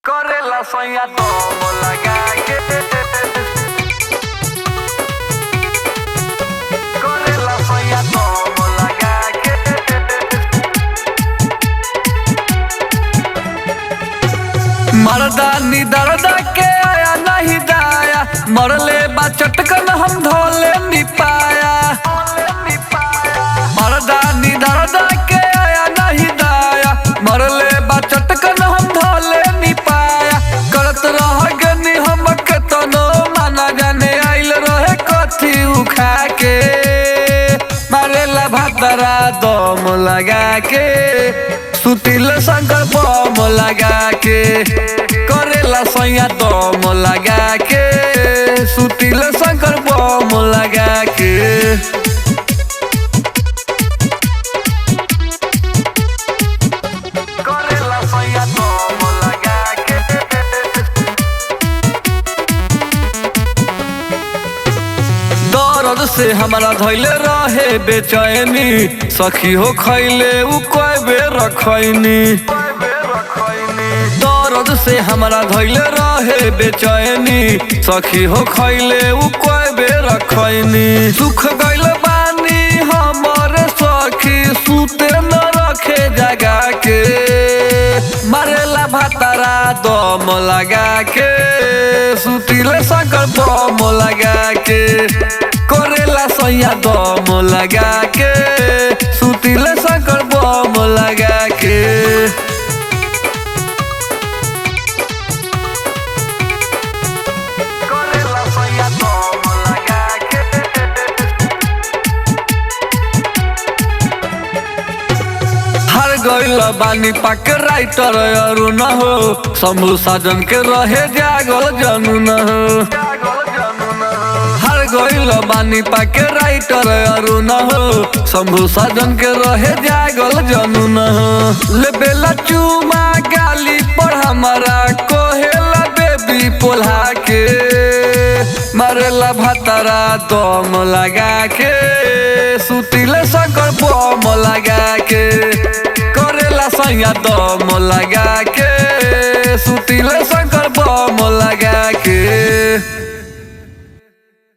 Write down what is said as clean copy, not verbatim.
Correla soña como la calle. Correla soña como la calle. मर्दानी दर्दा के आया नहीं दाया, मरले बा चटकन हम धोले नहीं पाया। मर्दानी दर्दा के आया नहीं दाया, मरले बा चटकन हम धोले नहीं पाया। करत रह गनी हम के तनो माना जाने आइल रहे कथी उखा के। मारेला भातरा दम लगा के, सुतिल शंकर बम लगा के। करेला सैया दम लगा के, सुतिल शंकर बम लगा के। करेला सैया दम लगा के। दर्द से हमारा धैले रहे बेचैनी, सखी हो खैले उ कई बेर खैनी। दर्द से हमारा धैले रहे बेचैनी, सखी हो खैले उ कई बेर खैनी। सुख गइल बानी हमर सखी, सुते न रखे जगा के। मारेला भातारा दम लगा के, सुतिले शंकर बम लगा के। करेला सैया दम लगा के, सुतिले शंकर बम लगा के। करेला सैया दम लगा के। हर गइल बानी पाक राइटर अरु न हो, शंभू साजन के रहे जागल जनू न हो। हर गइल बानी पाके राइटर अरु न हो, शंभू साजन के रहे जागल जनू न हो। लेबेला चूमा गाली पर हमारा कोहेला बेबी पोल्हा के। मारेला भातारा दम लगा के, सुतिले शंकर बम लगा के। करेला सैया दम लगा के, सुतिले शंकर